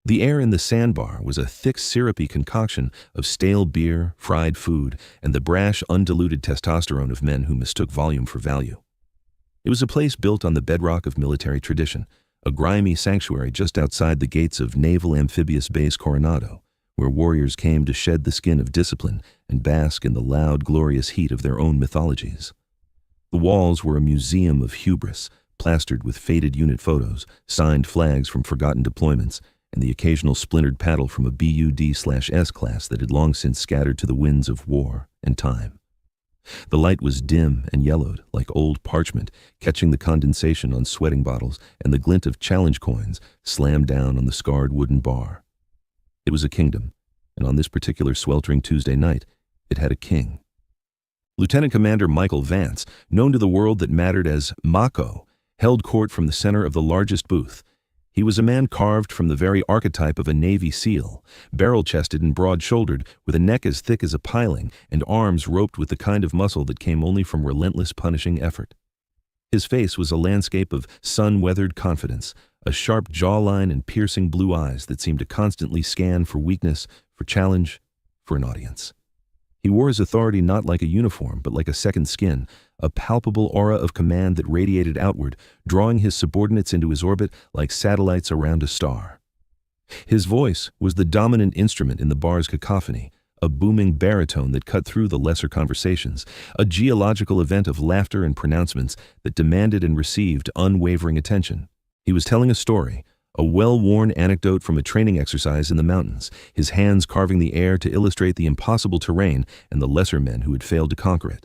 The air in the sandbar was a thick, syrupy concoction of stale beer, fried food, and the brash, undiluted testosterone of men who mistook volume for value. It was a place built on the bedrock of military tradition, a grimy sanctuary just outside the gates of Naval Amphibious Base Coronado, where warriors came to shed the skin of discipline and bask in the loud, glorious heat of their own mythologies. The walls were a museum of hubris, plastered with faded unit photos, signed flags from forgotten deployments, and the occasional splintered paddle from a BUD/S class that had long since scattered to the winds of war and time. The light was dim and yellowed, like old parchment, catching the condensation on sweating bottles and the glint of challenge coins slammed down on the scarred wooden bar. It was a kingdom, and on this particular sweltering Tuesday night, it had a king. Lieutenant Commander Michael Vance, known to the world that mattered as Mako, held court from the center of the largest booth. He was a man carved from the very archetype of a Navy SEAL, barrel-chested and broad-shouldered, with a neck as thick as a piling and arms roped with the kind of muscle that came only from relentless punishing effort. His face was a landscape of sun-weathered confidence, a sharp jawline and piercing blue eyes that seemed to constantly scan for weakness, for challenge, for an audience. He wore his authority not like a uniform, but like a second skin, a palpable aura of command that radiated outward, drawing his subordinates into his orbit like satellites around a star. His voice was the dominant instrument in the bar's cacophony, a booming baritone that cut through the lesser conversations, a geological event of laughter and pronouncements that demanded and received unwavering attention. He was telling a story, a well-worn anecdote from a training exercise in the mountains, his hands carving the air to illustrate the impossible terrain and the lesser men who had failed to conquer it.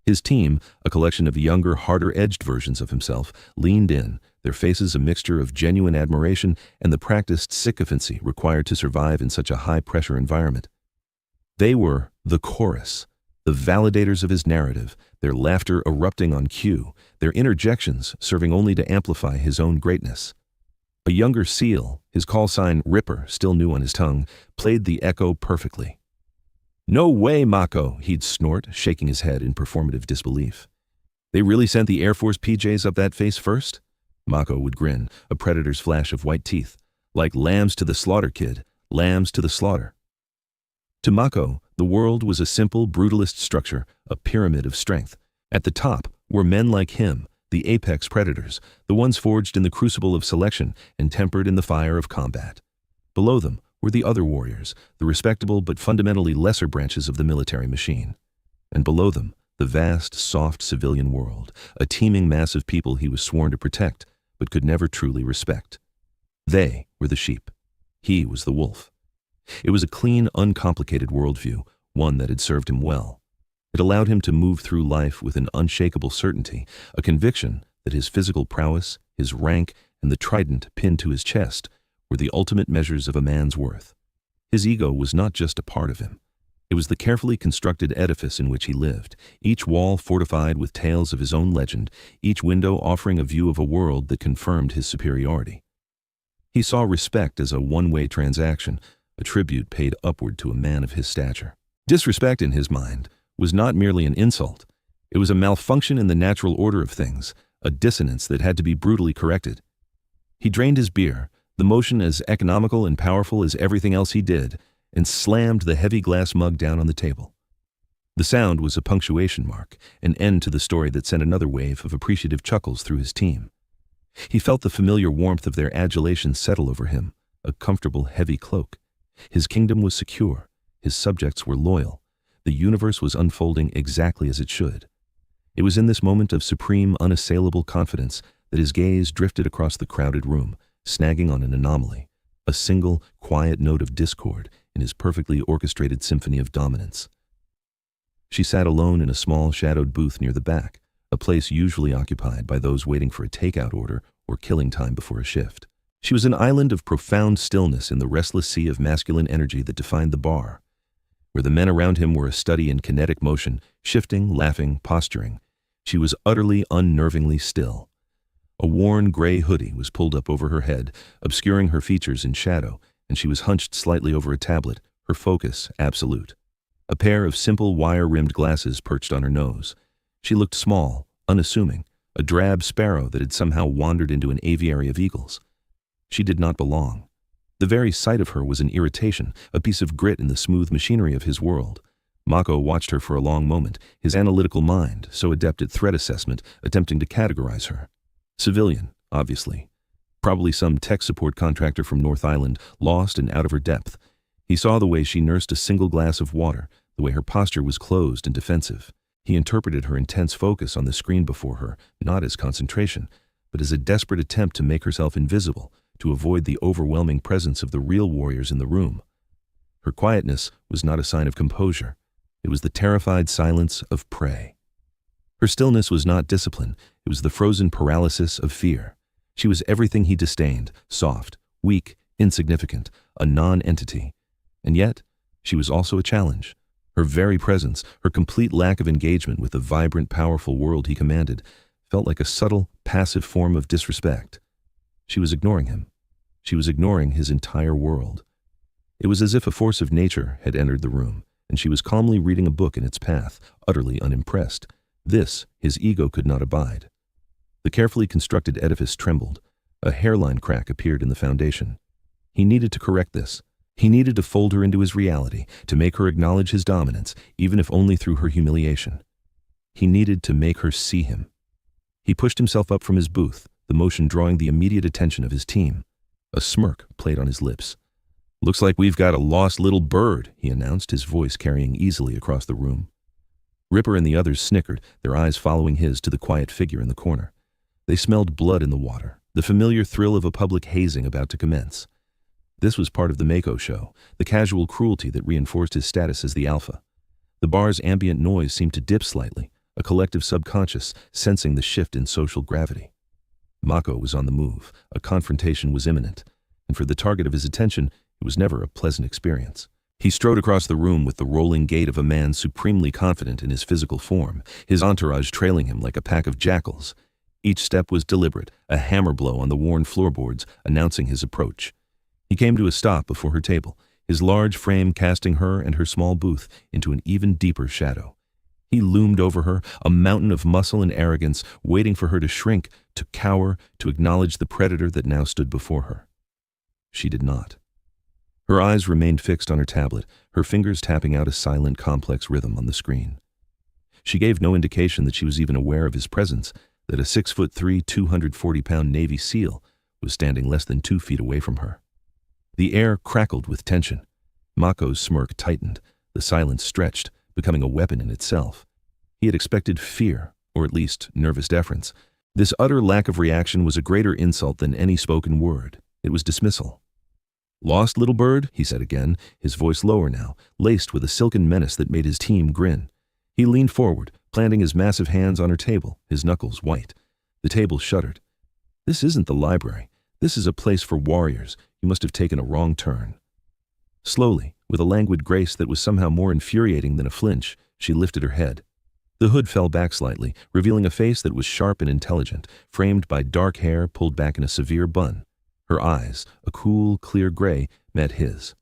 His team, a collection of younger, harder-edged versions of himself, leaned in, their faces a mixture of genuine admiration and the practiced sycophancy required to survive in such a high-pressure environment. They were the chorus, the validators of his narrative, their laughter erupting on cue, their interjections serving only to amplify his own greatness. A younger SEAL, his call sign Ripper still new on his tongue, played the echo perfectly. "No way, Mako," he'd snort, shaking his head in performative disbelief. "They really sent the Air Force PJs up that face first?" Mako would grin, a predator's flash of white teeth. "Like lambs to the slaughter, kid. Lambs to the slaughter." To Mako, the world was a simple, brutalist structure, a pyramid of strength. At the top were men like him, the apex predators, the ones forged in the crucible of selection and tempered in the fire of combat. Below them were the other warriors, the respectable but fundamentally lesser branches of the military machine. And below them, the vast, soft civilian world, a teeming mass of people he was sworn to protect, but could never truly respect. They were the sheep. He was the wolf. It was a clean, uncomplicated worldview, one that had served him well. It allowed him to move through life with an unshakable certainty, a conviction that his physical prowess, his rank, and the trident pinned to his chest were the ultimate measures of a man's worth. His ego was not just a part of him. It was the carefully constructed edifice in which he lived, each wall fortified with tales of his own legend, each window offering a view of a world that confirmed his superiority. He saw respect as a one-way transaction, a tribute paid upward to a man of his stature. Disrespect, in his mind, was not merely an insult. It was a malfunction in the natural order of things, a dissonance that had to be brutally corrected. He drained his beer, the motion as economical and powerful as everything else he did, and slammed the heavy glass mug down on the table. The sound was a punctuation mark, an end to the story that sent another wave of appreciative chuckles through his team. He felt the familiar warmth of their adulation settle over him, a comfortable, heavy cloak. His kingdom was secure, his subjects were loyal, the universe was unfolding exactly as it should. It was in this moment of supreme, unassailable confidence that his gaze drifted across the crowded room, snagging on an anomaly, a single, quiet note of discord in his perfectly orchestrated symphony of dominance. She sat alone in a small, shadowed booth near the back, a place usually occupied by those waiting for a takeout order or killing time before a shift. She was an island of profound stillness in the restless sea of masculine energy that defined the bar, where the men around him were a study in kinetic motion, shifting, laughing, posturing. She was utterly, unnervingly still. A worn gray hoodie was pulled up over her head, obscuring her features in shadow, and she was hunched slightly over a tablet, her focus absolute. A pair of simple wire-rimmed glasses perched on her nose. She looked small, unassuming, a drab sparrow that had somehow wandered into an aviary of eagles. She did not belong. The very sight of her was an irritation, a piece of grit in the smooth machinery of his world. Mako watched her for a long moment, his analytical mind, so adept at threat assessment, attempting to categorize her. Civilian, obviously. Probably some tech support contractor from North Island, lost and out of her depth. He saw the way she nursed a single glass of water, the way her posture was closed and defensive. He interpreted her intense focus on the screen before her, not as concentration, but as a desperate attempt to make herself invisible, to avoid the overwhelming presence of the real warriors in the room. Her quietness was not a sign of composure. It was the terrified silence of prey. Her stillness was not discipline. It was the frozen paralysis of fear. She was everything he disdained, soft, weak, insignificant, a non-entity. And yet, she was also a challenge. Her very presence, her complete lack of engagement with the vibrant, powerful world he commanded, felt like a subtle, passive form of disrespect. She was ignoring him. She was ignoring his entire world. It was as if a force of nature had entered the room, and she was calmly reading a book in its path, utterly unimpressed. This, his ego could not abide. The carefully constructed edifice trembled. A hairline crack appeared in the foundation. He needed to correct this. He needed to fold her into his reality, to make her acknowledge his dominance, even if only through her humiliation. He needed to make her see him. He pushed himself up from his booth, the motion drawing the immediate attention of his team. A smirk played on his lips. "Looks like we've got a lost little bird," he announced, his voice carrying easily across the room. Ripper and the others snickered, their eyes following his to the quiet figure in the corner. They smelled blood in the water, the familiar thrill of a public hazing about to commence. This was part of the Mako show, the casual cruelty that reinforced his status as the alpha. The bar's ambient noise seemed to dip slightly, a collective subconscious sensing the shift in social gravity. Mako was on the move, a confrontation was imminent, and for the target of his attention, it was never a pleasant experience. He strode across the room with the rolling gait of a man supremely confident in his physical form, his entourage trailing him like a pack of jackals. Each step was deliberate, a hammer blow on the worn floorboards announcing his approach. He came to a stop before her table, his large frame casting her and her small booth into an even deeper shadow. He loomed over her, a mountain of muscle and arrogance, waiting for her to shrink, to cower, to acknowledge the predator that now stood before her. She did not. Her eyes remained fixed on her tablet, her fingers tapping out a silent, complex rhythm on the screen. She gave no indication that she was even aware of his presence, that a 6'3", 240-pound Navy SEAL was standing less than 2 feet away from her. The air crackled with tension. Mako's smirk tightened, the silence stretched, becoming a weapon in itself. He had expected fear, or at least nervous deference. This utter lack of reaction was a greater insult than any spoken word. It was dismissal. "Lost, little bird?" he said again, his voice lower now, laced with a silken menace that made his team grin. He leaned forward, planting his massive hands on her table, his knuckles white. The table shuddered. "This isn't the library. This is a place for warriors. You must have taken a wrong turn." Slowly, with a languid grace that was somehow more infuriating than a flinch, she lifted her head. The hood fell back slightly, revealing a face that was sharp and intelligent, framed by dark hair pulled back in a severe bun. Her eyes, a cool, clear gray, met his.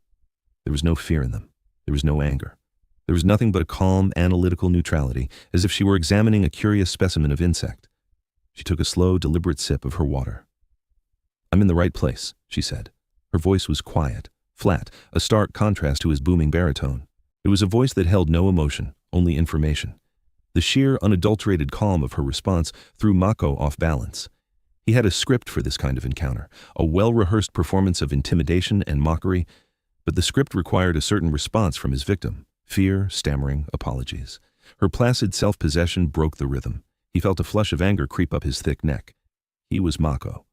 There was no fear in them. There was no anger. There was nothing but a calm, analytical neutrality, as if she were examining a curious specimen of insect. She took a slow, deliberate sip of her water. "I'm in the right place," she said. Her voice was quiet, flat, a stark contrast to his booming baritone. It was a voice that held no emotion, only information. The sheer, unadulterated calm of her response threw Mako off balance. He had a script for this kind of encounter, a well-rehearsed performance of intimidation and mockery, but the script required a certain response from his victim: fear, stammering, apologies. Her placid self-possession broke the rhythm. He felt a flush of anger creep up his thick neck. He was Mako.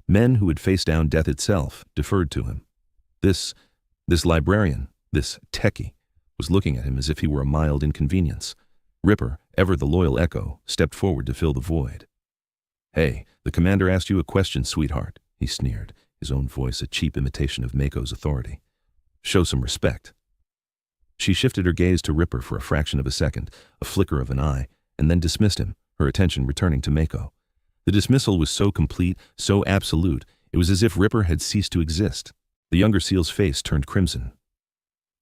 Men who had faced down death itself deferred to him. This librarian, this techie, was looking at him as if he were a mild inconvenience. Ripper, ever the loyal echo, stepped forward to fill the void. "Hey, the commander asked you a question, sweetheart," he sneered, his own voice a cheap imitation of Mako's authority. "Show some respect." She shifted her gaze to Ripper for a fraction of a second, a flicker of an eye, and then dismissed him, her attention returning to Mako. The dismissal was so complete, so absolute, it was as if Ripper had ceased to exist. The younger SEAL's face turned crimson.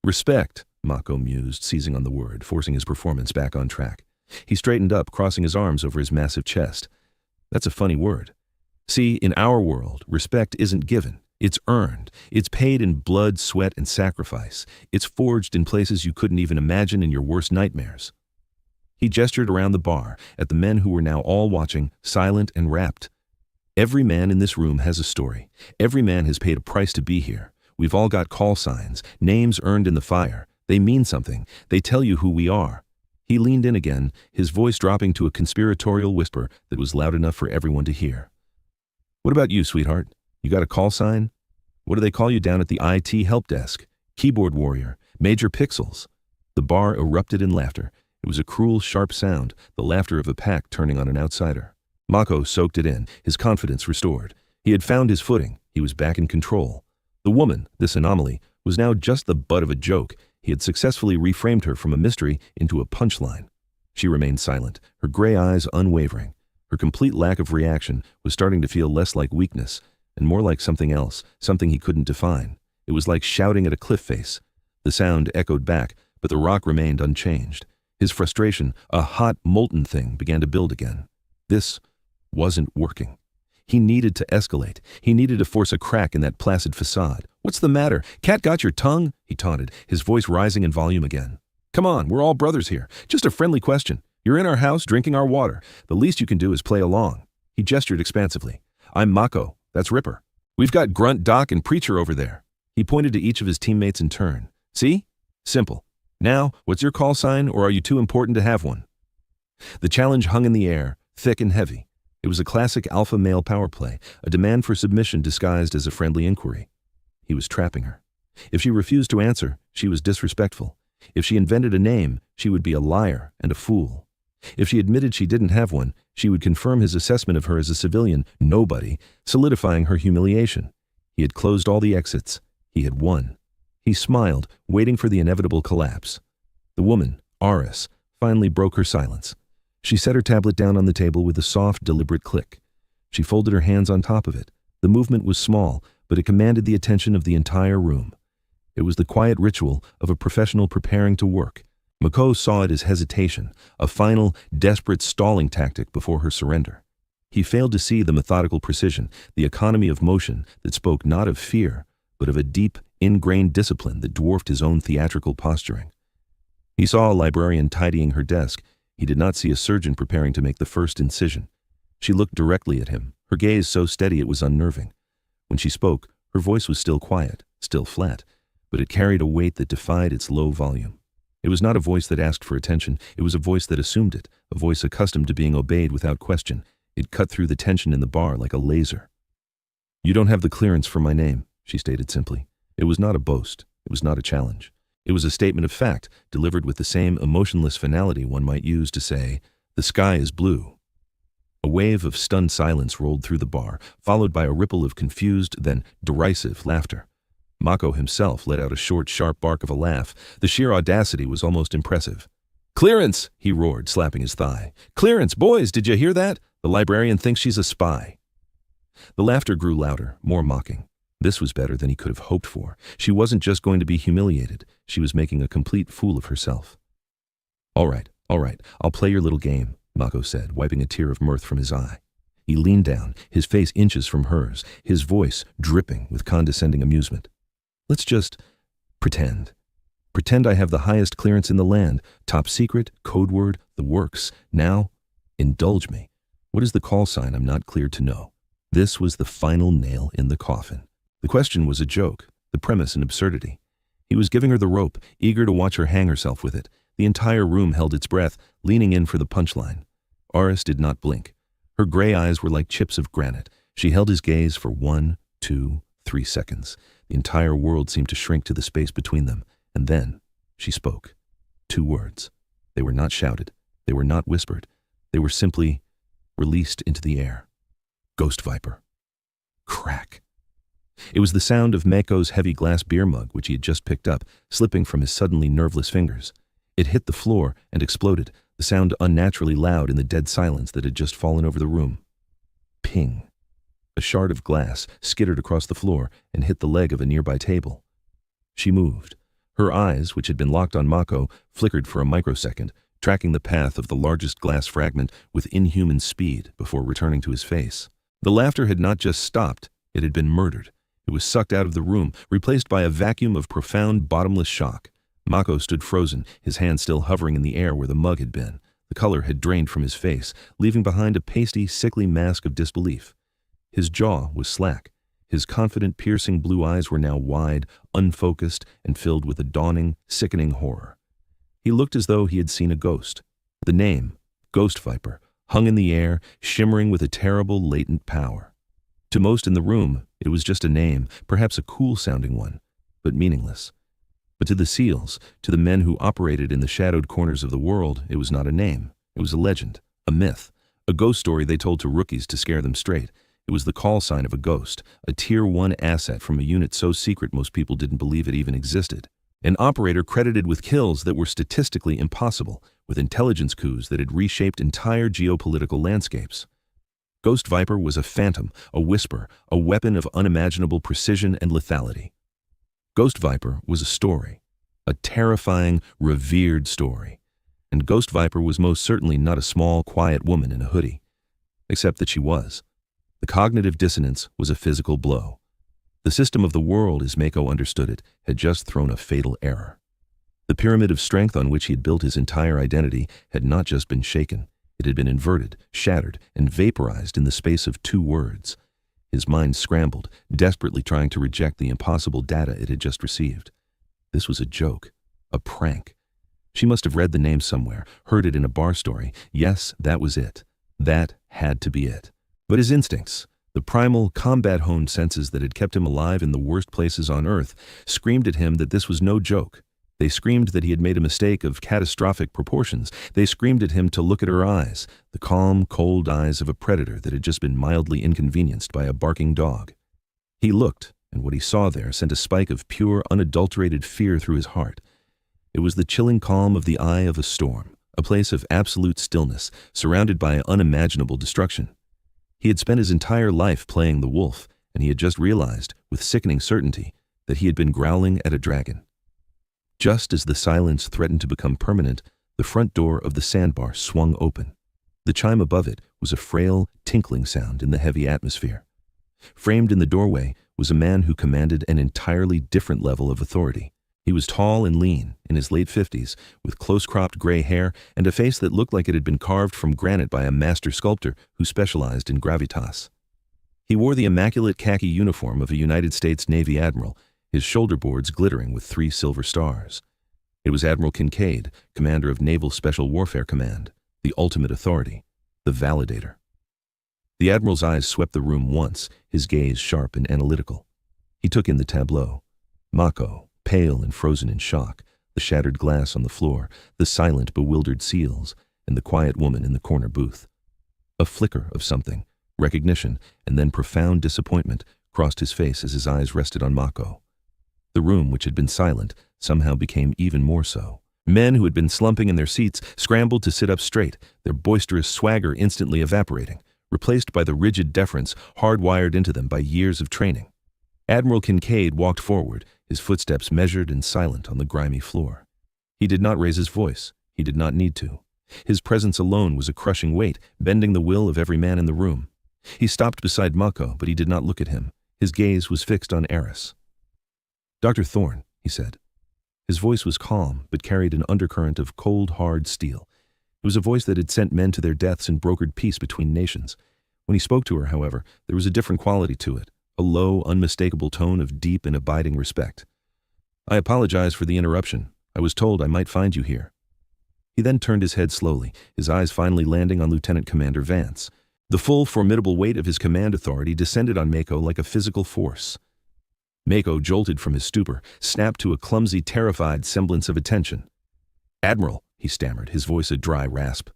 "Respect," Mako mused, seizing on the word, forcing his performance back on track. He straightened up, crossing his arms over his massive chest. "That's a funny word. See, in our world, respect isn't given, It's earned. It's paid in blood, sweat, and sacrifice. It's forged in places you couldn't even imagine in your worst nightmares. He gestured around the bar at the men who were now all watching, silent and rapt. Every man in this room has a story. Every man has paid a price to be here. We've all got call signs, names earned in the fire. They mean something. They tell you who we are. He leaned in again, his voice dropping to a conspiratorial whisper that was loud enough for everyone to hear. What about you, sweetheart? You got a call sign? What do they call you down at the IT help desk? Keyboard warrior, Major Pixels. The bar erupted in laughter. It was a cruel, sharp sound, the laughter of a pack turning on an outsider. Mako soaked it in, his confidence restored. He had found his footing. He was back in control. The woman, this anomaly, was now just the butt of a joke. He had successfully reframed her from a mystery into a punchline. She remained silent, her gray eyes unwavering. Her complete lack of reaction was starting to feel less like weakness and more like something else, something he couldn't define. It was like shouting at a cliff face. The sound echoed back, but the rock remained unchanged. His frustration, a hot, molten thing, began to build again. This wasn't working. He needed to escalate. He needed to force a crack in that placid facade. "What's the matter? Cat got your tongue?" he taunted, his voice rising in volume again. "Come on, we're all brothers here. Just a friendly question. You're in our house drinking our water. The least you can do is play along." He gestured expansively. "I'm Mako. That's Ripper. We've got Grunt, Doc, and Preacher over there." He pointed to each of his teammates in turn. "See? Simple. Now, what's your call sign, or are you too important to have one?" The challenge hung in the air, thick and heavy. It was a classic alpha male power play, a demand for submission disguised as a friendly inquiry. He was trapping her. If she refused to answer, she was disrespectful. If she invented a name, she would be a liar and a fool. If she admitted she didn't have one, she would confirm his assessment of her as a civilian nobody, solidifying her humiliation. He had closed all the exits. He had won. He smiled, waiting for the inevitable collapse. The woman, Aris, finally broke her silence. She set her tablet down on the table with a soft, deliberate click. She folded her hands on top of it. The movement was small, but it commanded the attention of the entire room. It was the quiet ritual of a professional preparing to work. Mako saw it as hesitation, a final, desperate stalling tactic before her surrender. He failed to see the methodical precision, the economy of motion that spoke not of fear, but of a deep, ingrained discipline that dwarfed his own theatrical posturing. He saw a librarian tidying her desk. He did not see a surgeon preparing to make the first incision. She looked directly at him, her gaze so steady it was unnerving. When she spoke, her voice was still quiet, still flat, but it carried a weight that defied its low volume. It was not a voice that asked for attention, it was a voice that assumed it, a voice accustomed to being obeyed without question. It cut through the tension in the bar like a laser. "You don't have the clearance for my name," she stated simply. It was not a boast, it was not a challenge. It was a statement of fact, delivered with the same emotionless finality one might use to say, "The sky is blue." A wave of stunned silence rolled through the bar, followed by a ripple of confused, then derisive laughter. Mako himself let out a short, sharp bark of a laugh. The sheer audacity was almost impressive. "Clearance!" he roared, slapping his thigh. "Clearance! Boys, did you hear that? The librarian thinks she's a spy." The laughter grew louder, more mocking. This was better than he could have hoped for. She wasn't just going to be humiliated. She was making a complete fool of herself. All right, I'll play your little game," Mako said, wiping a tear of mirth from his eye. He leaned down, his face inches from hers, his voice dripping with condescending amusement. "Let's just pretend. Pretend I have the highest clearance in the land, top secret, code word, the works. Now, indulge me. What is the call sign I'm not cleared to know?" This was the final nail in the coffin. The question was a joke, the premise an absurdity. He was giving her the rope, eager to watch her hang herself with it. The entire room held its breath, leaning in for the punchline. Aris did not blink. Her gray eyes were like chips of granite. She held his gaze for 1, 2, 3 seconds. The entire world seemed to shrink to the space between them. And then she spoke. 2 words. They were not shouted. They were not whispered. They were simply released into the air. Ghost Viper. Crack. It was the sound of Mako's heavy glass beer mug, which he had just picked up, slipping from his suddenly nerveless fingers. It hit the floor and exploded, the sound unnaturally loud in the dead silence that had just fallen over the room. Ping. A shard of glass skittered across the floor and hit the leg of a nearby table. She moved. Her eyes, which had been locked on Mako, flickered for a microsecond, tracking the path of the largest glass fragment with inhuman speed before returning to his face. The laughter had not just stopped, it had been murdered. It was sucked out of the room, replaced by a vacuum of profound, bottomless shock. Mako stood frozen, his hand still hovering in the air where the mug had been. The color had drained from his face, leaving behind a pasty, sickly mask of disbelief. His jaw was slack. His confident, piercing blue eyes were now wide, unfocused, and filled with a dawning, sickening horror. He looked as though he had seen a ghost. The name, Ghost Viper, hung in the air, shimmering with a terrible, latent power. To most in the room, it was just a name, perhaps a cool-sounding one, but meaningless. But to the SEALs, to the men who operated in the shadowed corners of the world, it was not a name. It was a legend, a myth, a ghost story they told to rookies to scare them straight. It was the call sign of a ghost, a Tier 1 asset from a unit so secret most people didn't believe it even existed. An operator credited with kills that were statistically impossible, with intelligence coups that had reshaped entire geopolitical landscapes. Ghost Viper was a phantom, a whisper, a weapon of unimaginable precision and lethality. Ghost Viper was a story, a terrifying, revered story. And Ghost Viper was most certainly not a small, quiet woman in a hoodie. Except that she was. The cognitive dissonance was a physical blow. The system of the world, as Mako understood it, had just thrown a fatal error. The pyramid of strength on which he had built his entire identity had not just been shaken. It had been inverted, shattered, and vaporized in the space of 2 words. His mind scrambled, desperately trying to reject the impossible data it had just received. This was a joke, a prank. She must have read the name somewhere, heard it in a bar story. Yes, that was it. That had to be it. But his instincts, the primal, combat-honed senses that had kept him alive in the worst places on Earth, screamed at him that this was no joke. They screamed that he had made a mistake of catastrophic proportions. They screamed at him to look at her eyes, the calm, cold eyes of a predator that had just been mildly inconvenienced by a barking dog. He looked, and what he saw there sent a spike of pure, unadulterated fear through his heart. It was the chilling calm of the eye of a storm, a place of absolute stillness, surrounded by unimaginable destruction. He had spent his entire life playing the wolf, and he had just realized, with sickening certainty, that he had been growling at a dragon. Just as the silence threatened to become permanent, the front door of the sandbar swung open. The chime above it was a frail, tinkling sound in the heavy atmosphere. Framed in the doorway was a man who commanded an entirely different level of authority. He was tall and lean, in his late 50s, with close-cropped gray hair and a face that looked like it had been carved from granite by a master sculptor who specialized in gravitas. He wore the immaculate khaki uniform of a United States Navy admiral, his shoulder boards glittering with 3 silver stars. It was Admiral Kincaid, commander of Naval Special Warfare Command, the ultimate authority, the validator. The admiral's eyes swept the room once, his gaze sharp and analytical. He took in the tableau. Mako, pale and frozen in shock, the shattered glass on the floor, the silent, bewildered SEALs, and the quiet woman in the corner booth. A flicker of something, recognition, and then profound disappointment crossed his face as his eyes rested on Mako. The room, which had been silent, somehow became even more so. Men who had been slumping in their seats scrambled to sit up straight, their boisterous swagger instantly evaporating, replaced by the rigid deference hardwired into them by years of training. Admiral Kincaid walked forward, his footsteps measured and silent on the grimy floor. He did not raise his voice. He did not need to. His presence alone was a crushing weight, bending the will of every man in the room. He stopped beside Mako, but he did not look at him. His gaze was fixed on Eris. "Dr. Thorne," he said. His voice was calm, but carried an undercurrent of cold, hard steel. It was a voice that had sent men to their deaths and brokered peace between nations. When he spoke to her, however, there was a different quality to it, a low, unmistakable tone of deep and abiding respect. "I apologize for the interruption. I was told I might find you here." He then turned his head slowly, his eyes finally landing on Lieutenant Commander Vance. The full, formidable weight of his command authority descended on Mako like a physical force. Mako jolted from his stupor, snapped to a clumsy, terrified semblance of attention. "Admiral," he stammered, his voice a dry rasp.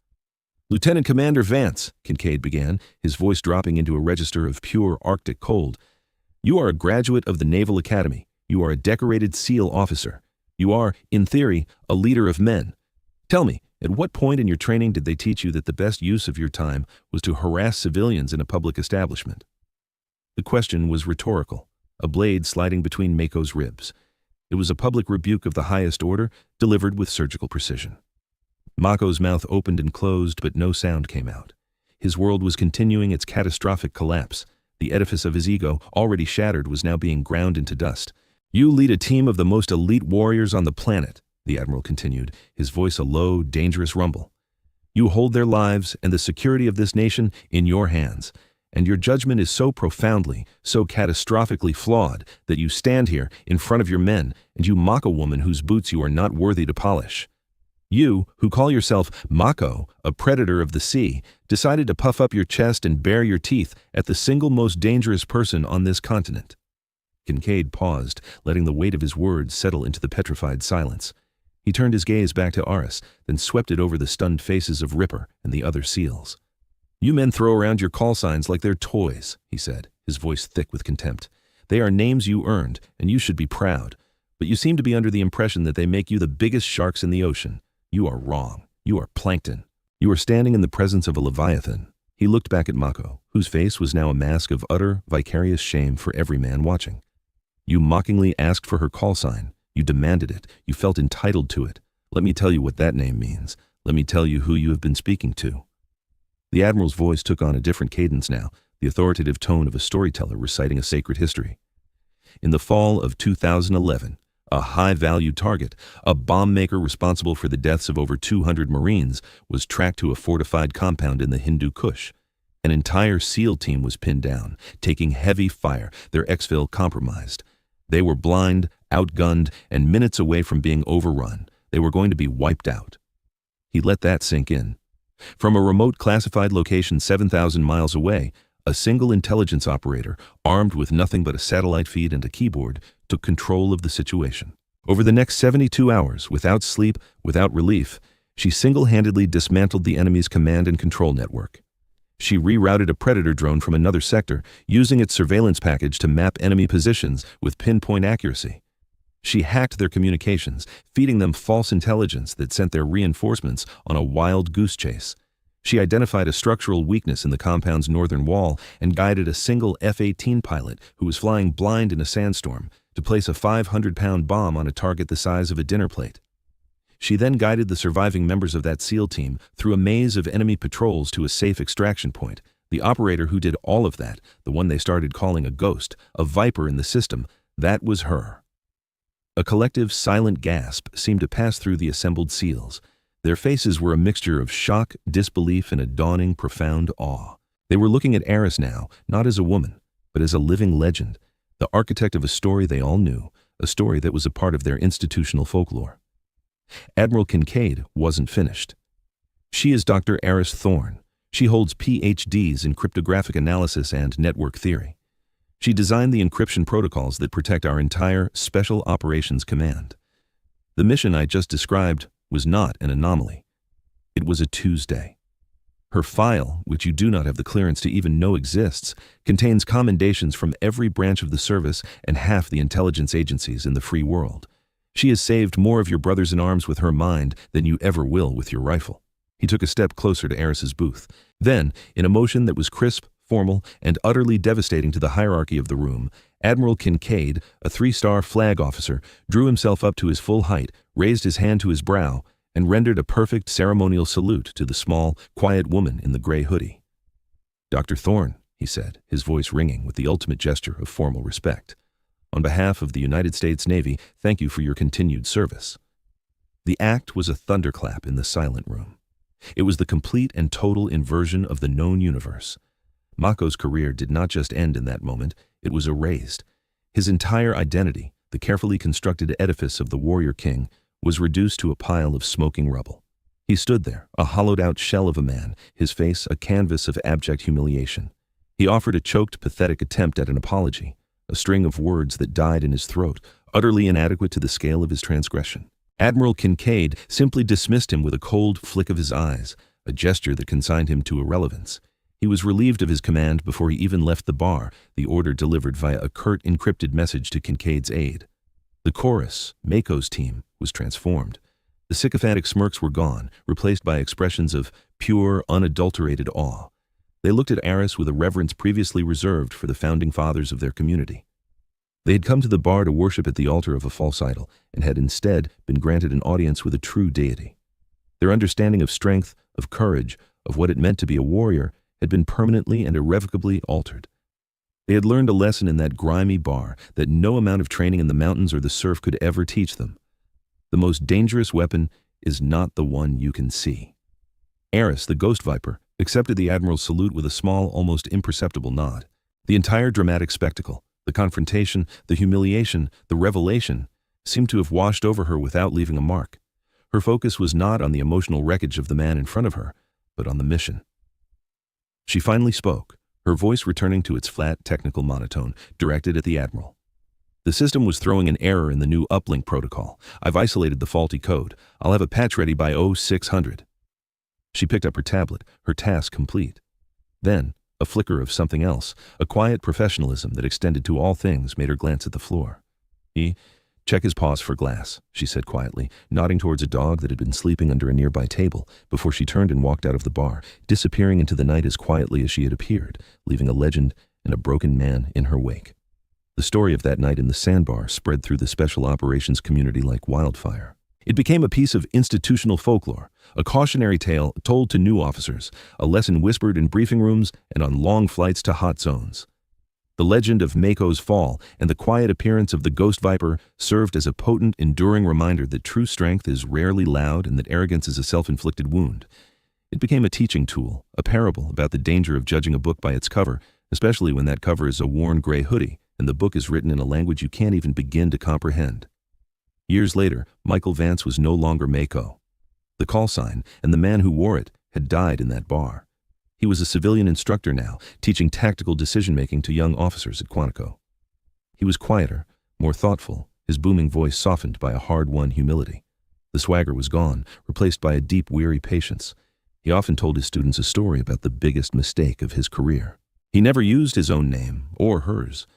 "Lieutenant Commander Vance," Kincaid began, his voice dropping into a register of pure Arctic cold. "You are a graduate of the Naval Academy. You are a decorated SEAL officer. You are, in theory, a leader of men. Tell me, at what point in your training did they teach you that the best use of your time was to harass civilians in a public establishment?" The question was rhetorical, a blade sliding between Mako's ribs. It was a public rebuke of the highest order, delivered with surgical precision. Mako's mouth opened and closed, but no sound came out. His world was continuing its catastrophic collapse. The edifice of his ego, already shattered, was now being ground into dust. "You lead a team of the most elite warriors on the planet," the admiral continued, his voice a low, dangerous rumble. "You hold their lives and the security of this nation in your hands, and your judgment is so profoundly, so catastrophically flawed that you stand here in front of your men and you mock a woman whose boots you are not worthy to polish. You, who call yourself Mako, a predator of the sea, decided to puff up your chest and bare your teeth at the single most dangerous person on this continent." Kincaid paused, letting the weight of his words settle into the petrified silence. He turned his gaze back to Aris, then swept it over the stunned faces of Ripper and the other SEALs. "You men throw around your call signs like they're toys," he said, his voice thick with contempt. "They are names you earned, and you should be proud. But you seem to be under the impression that they make you the biggest sharks in the ocean. You are wrong. You are plankton. You are standing in the presence of a leviathan." He looked back at Mako, whose face was now a mask of utter, vicarious shame for every man watching. "You mockingly asked for her call sign. You demanded it. You felt entitled to it. Let me tell you what that name means. Let me tell you who you have been speaking to." The admiral's voice took on a different cadence now, the authoritative tone of a storyteller reciting a sacred history. "In the fall of 2011, a high-value target, a bomb maker responsible for the deaths of over 200 Marines, was tracked to a fortified compound in the Hindu Kush. An entire SEAL team was pinned down, taking heavy fire, their exfil compromised. They were blind, outgunned, and minutes away from being overrun. They were going to be wiped out." He let that sink in. From a remote classified location 7,000 miles away, a single intelligence operator, armed with nothing but a satellite feed and a keyboard, took control of the situation. Over the next 72 hours, without sleep, without relief, she single-handedly dismantled the enemy's command and control network. She rerouted a Predator drone from another sector, using its surveillance package to map enemy positions with pinpoint accuracy. She hacked their communications, feeding them false intelligence that sent their reinforcements on a wild goose chase. She identified a structural weakness in the compound's northern wall and guided a single F-18 pilot who was flying blind in a sandstorm to place a 500-pound bomb on a target the size of a dinner plate. She then guided the surviving members of that SEAL team through a maze of enemy patrols to a safe extraction point. The operator who did all of that, the one they started calling a ghost, a viper in the system, that was her. A collective silent gasp seemed to pass through the assembled SEALs. Their faces were a mixture of shock, disbelief, and a dawning, profound awe. They were looking at Aris now, not as a woman, but as a living legend, the architect of a story they all knew, a story that was a part of their institutional folklore. Admiral Kincaid wasn't finished. "She is Dr. Aris Thorne. She holds PhDs in cryptographic analysis and network theory. She designed the encryption protocols that protect our entire Special Operations Command. The mission I just described was not an anomaly. It was a Tuesday. Her file, which you do not have the clearance to even know exists, contains commendations from every branch of the service and half the intelligence agencies in the free world. She has saved more of your brothers in arms with her mind than you ever will with your rifle." He took a step closer to Aris's booth. Then, in a motion that was crisp, formal, and utterly devastating to the hierarchy of the room, Admiral Kincaid, a 3-star flag officer, drew himself up to his full height, raised his hand to his brow, and rendered a perfect ceremonial salute to the small, quiet woman in the gray hoodie. "Dr. Thorne," he said, his voice ringing with the ultimate gesture of formal respect. "On behalf of the United States Navy, thank you for your continued service." The act was a thunderclap in the silent room. It was the complete and total inversion of the known universe. Mako's career did not just end in that moment, it was erased. His entire identity, the carefully constructed edifice of the warrior king, was reduced to a pile of smoking rubble. He stood there, a hollowed-out shell of a man, his face a canvas of abject humiliation. He offered a choked, pathetic attempt at an apology, a string of words that died in his throat, utterly inadequate to the scale of his transgression. Admiral Kincaid simply dismissed him with a cold flick of his eyes, a gesture that consigned him to irrelevance. He was relieved of his command before he even left the bar, the order delivered via a curt, encrypted message to Kincaid's aide. The chorus, Mako's team, was transformed. The sycophantic smirks were gone, replaced by expressions of pure, unadulterated awe. They looked at Aris with a reverence previously reserved for the founding fathers of their community. They had come to the bar to worship at the altar of a false idol, and had instead been granted an audience with a true deity. Their understanding of strength, of courage, of what it meant to be a warrior, had been permanently and irrevocably altered. They had learned a lesson in that grimy bar that no amount of training in the mountains or the surf could ever teach them. The most dangerous weapon is not the one you can see. Eris, the ghost viper, accepted the admiral's salute with a small, almost imperceptible nod. The entire dramatic spectacle, the confrontation, the humiliation, the revelation, seemed to have washed over her without leaving a mark. Her focus was not on the emotional wreckage of the man in front of her, but on the mission. She finally spoke, her voice returning to its flat, technical monotone, directed at the admiral. The system was throwing an error in the new uplink protocol. I've isolated the faulty code. I'll have a patch ready by 0600. She picked up her tablet, her task complete. Then, a flicker of something else, a quiet professionalism that extended to all things, made her glance at the floor. Check his paws for glass, she said quietly, nodding towards a dog that had been sleeping under a nearby table, before she turned and walked out of the bar, disappearing into the night as quietly as she had appeared, leaving a legend and a broken man in her wake. The story of that night in the sandbar spread through the special operations community like wildfire. It became a piece of institutional folklore, a cautionary tale told to new officers, a lesson whispered in briefing rooms and on long flights to hot zones. The legend of Mako's fall and the quiet appearance of the ghost viper served as a potent, enduring reminder that true strength is rarely loud and that arrogance is a self-inflicted wound. It became a teaching tool, a parable about the danger of judging a book by its cover, especially when that cover is a worn gray hoodie and the book is written in a language you can't even begin to comprehend. Years later, Michael Vance was no longer Mako. The call sign and the man who wore it had died in that bar. He was a civilian instructor now, teaching tactical decision-making to young officers at Quantico. He was quieter, more thoughtful, his booming voice softened by a hard-won humility. The swagger was gone, replaced by a deep, weary patience. He often told his students a story about the biggest mistake of his career. He never used his own name, or hers.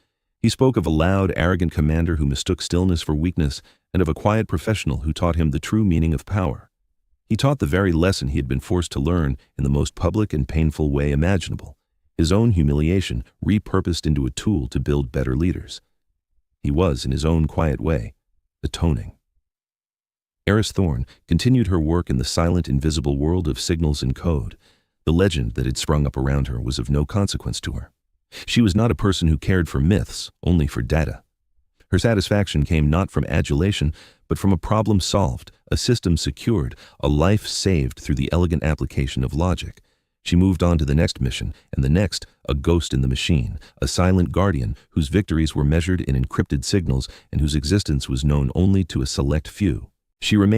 He spoke of a loud, arrogant commander who mistook stillness for weakness, and of a quiet professional who taught him the true meaning of power. He taught the very lesson he had been forced to learn in the most public and painful way imaginable, his own humiliation repurposed into a tool to build better leaders. He was, in his own quiet way, atoning. Eris Thorne continued her work in the silent, invisible world of signals and code. The legend that had sprung up around her was of no consequence to her. She was not a person who cared for myths, only for data. Her satisfaction came not from adulation, but from a problem solved, a system secured, a life saved through the elegant application of logic. She moved on to the next mission, and the next, a ghost in the machine, a silent guardian whose victories were measured in encrypted signals and whose existence was known only to a select few. She remained